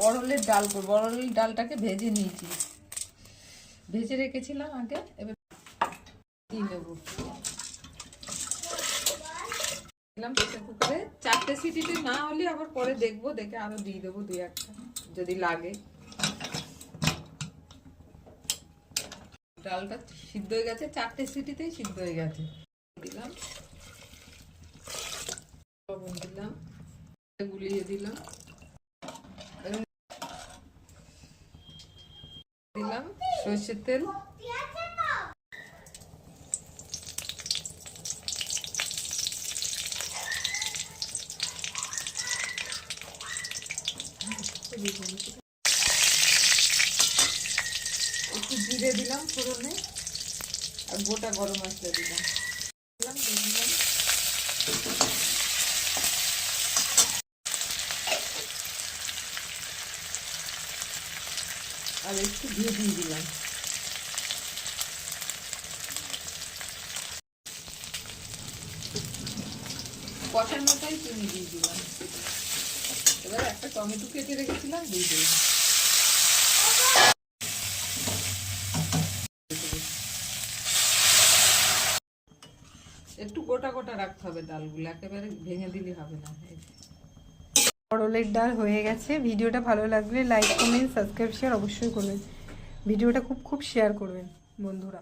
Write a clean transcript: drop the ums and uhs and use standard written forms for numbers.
অরলের ডাল করবো। অরলের ডালটাকে ভেজে নিয়েছি, ভেজে রেখেছিলাম আগে। এবার দিয়ে নেবো, দিলাম প্রেসার কুকারে। 4টে সিটিতে না হলে আবার পরে দেখবো, দেখে আরো দিয়ে দেবো 2-1টা যদি লাগে। ডালটা সিদ্ধ হয়ে গেছে, 4টে সিটিতেই সিদ্ধ হয়ে গেছে। দিলাম লবণ, দিলাম গুলিয়ে দিলাম, দিলাম সরষের তেল, একটু জিরে দিলাম ফোড়নে, আর গোটা গরম মশলা দিলাম, দিলাম আর একটু ঘি দিয়ে দিলাম। কষানোটাই চিনি দিয়ে দিলাম। এবার একটা টমেটো কেটে রেখেছিলাম দিয়ে দিলাম। একটু গোটা গোটা রাখতে হবে ডালগুলো, একেবারে ভেঙে দিলে হবে না। অরলের ডাল হয়ে গেছে। ভিডিওটা ভালো লাগলে লাইক, কমেন্ট, সাবস্ক্রাইব, শেয়ার অবশ্যই করবেন। ভিডিওটা খুব শেয়ার করবেন বন্ধুরা।